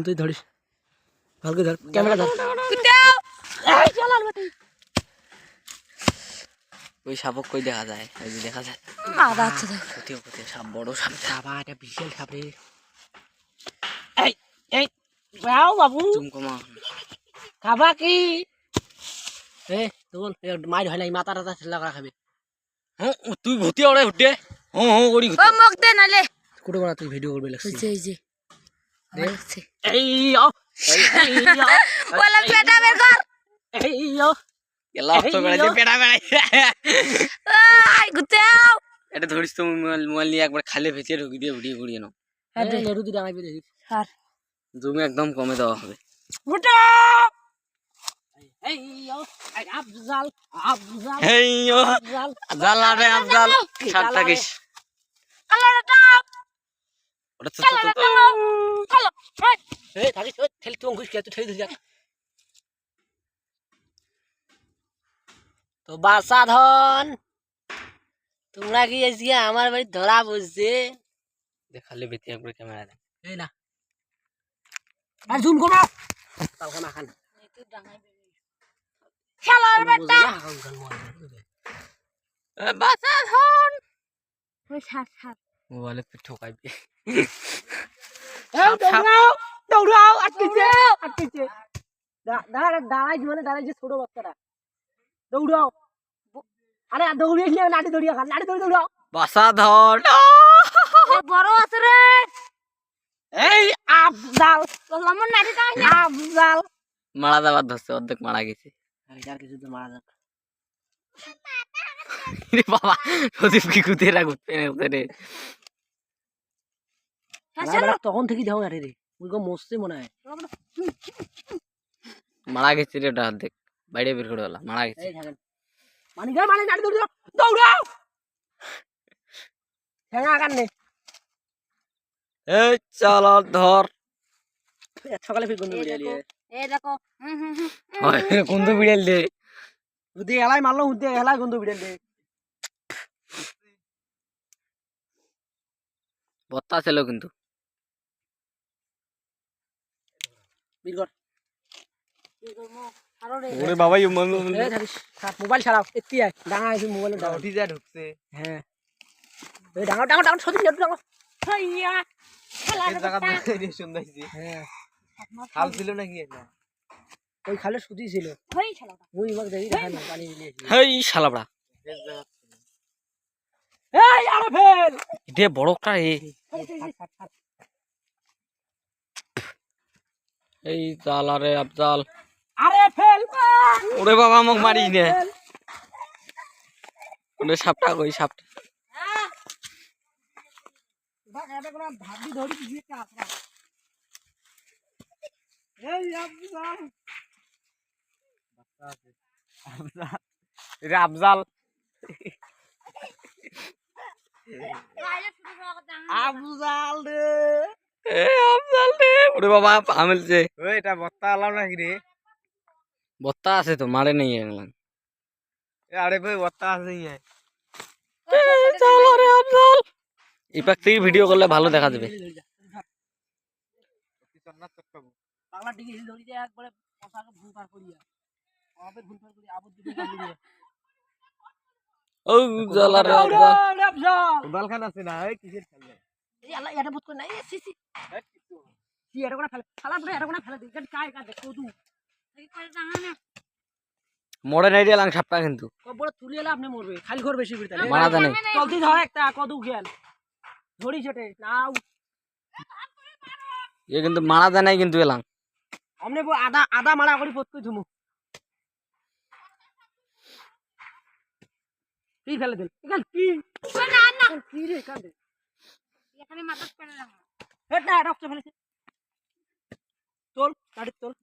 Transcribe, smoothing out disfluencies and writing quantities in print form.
তুই ধরিস ভালকে ধর ক্যামেরা ধর ওই সাপক কই দেখা যায় ওই যে দেখা যায় কোথাও কোথাও সাপ বড় সাপ বাবা এটা বিশাল সাপ রে এই এই বাও বাবু জুম কমা খাবা কি এ তোল মাইর হয় নাই মাথা রাতা ছেলা করা খাবে হ্যাঁ তুই ভূতি ওড়ে উঠে হ্যাঁ হ্যাঁ করি ও মুখ দে নালে কুড়ে বড় তুই ভিডিও করবে লাগছিস এই যে দেখছি এই ও ওলা পেটা বের কর এই ও এলা অস্ত বেড়াই পেড়া বেড়াই আই গুতাও এটা ধরিস তো মোবাইল নিয়ে একবার খালে ভেতরে ঢুকি দিয়ে ভিডিও করিয়ে নাও হ্যাঁ নেরু দি ডাঙাই দেখিস স্যার জুম একদম কমে দেওয়া হবে গুটা এই ও আই আফজাল হেই ও জালা রে আফজাল সাত থাকিস কালারটা ওটা তো কালো এই থাকিস ওই ঠেল তুই ঘুষ খেয়ে তুই ঠেলে দিস তো বাসা ধন তোমরা কি এসে আমার বাড়ি ধরা বসছে দেখালে বেতে একবার ক্যামেরা দে এই না আর জুম করো তালকা না খান খেলার বেটা বাসা ধন ওই সাত মোবাইলে পিঠ ঠকাইবে দৌড়াও আটকেছে দাঁড়াই যে ছোট বাচ্চারা দৌড়াও আরে দৌড়িয়ে গিয়ে নাটি দৌড়িয়ে খান নাটি দৌড়াও বাসা ধন বড় আছে রে এই আফজাল লমন নাটি তাই আফজাল মারা যাবার ধরছে অর্ধেক মারা গেছে আর কিছু তো মারা যাক রে বাবা প্রদীপ কি কুতেরা ঘুরতে রে তখন থেকে যাও আরে রে ওইগো মরছে মনে হয় মারা গেছে রে ওটা অর্ধেক বাইরে বের করে হলো মারা গেছে এই থাকেন মানে নাটি দৌড়াও ঠেঙা কান্নে এই চল ধর সকালে ফির গন্ধ বিড়ালি এই দেখো কোন তো বিড়াল দে হুদি এলাই মারলো হুদি এলাই গন্ধ বিড়ালি বত্তা ছিল কিন্তু বীরগড় আরো রে ওরে বাবা ইউ এই থাকিস মোবাইল ছাড়াও এত্তি আয় ডাঙা আছে মোবাইলে দাও উঠি যা ঢুকছে হ্যাঁ এই ডাঙা সত্যি ডাঙা হইয়া খেলার বেটা শুনতেছি হ্যাঁ খাল ছিল নাকি এটা ওই খালে সুদি ছিল হই খেলাটা ওই মাগ দেখি দেখা না পানি মিলিয়ে হেই শালাবড়া এই আরে ফেল এটা বড়টা রে এই চালা রে আফজাল আরে ফেল ওরে বাবা মোক মারিস নে ওরে সাপটা কই সাপটা এটা কোন ভাবি ধরি কি কাপড়া এই আফজাল রে আফজাল আফজাল রে এ আফজাল রে ওরে বাবা আমেলছে ওই এটা বত্তা আলাম নাকি রে বত্তা আছে তো মারে নেই এগুলা আরে ভাই বত্তা আছে ইয়ে চালা রে আফজাল ইপাক থেকে ভিডিও করলে ভালো দেখা যাবে বাংলা ডিগ্রি হিল ধরি দিয়ে একবারে পছাকে ভুল পার করিয়া আবে ভুল পার করি আবদ দিকে করিয়া ও চালা রে আফজাল ফুটবল খান আছে না এই কিসের খেলবে এই আল্লাহ এটা বুঝ কই না এই সিসি কি এটা কোনা ফেলে ফালা পড়ে এটা কোনা ফেলে দিই কাই কা দেখো তুই এই করে জানা না মরে নাই রে লাং সাপটা কিন্তু কবর তুলি এলে আপনি মরবে খালি ঘর বেশি বিরতা মারা জানে জলদি ধর একটা কদু খেল ধরি ছেটে নাও এ কিন্তু মারা যায় নাই কিন্তু এলাং আমনে আদা মারা করি পত কই ধুমু কি ফেলে দিল এখান কি না না কি রে কাঁদে এখানে মাথা পেড়ে রাখো হেট না রক্ত ফেলেছে তোল গাড়ি তোল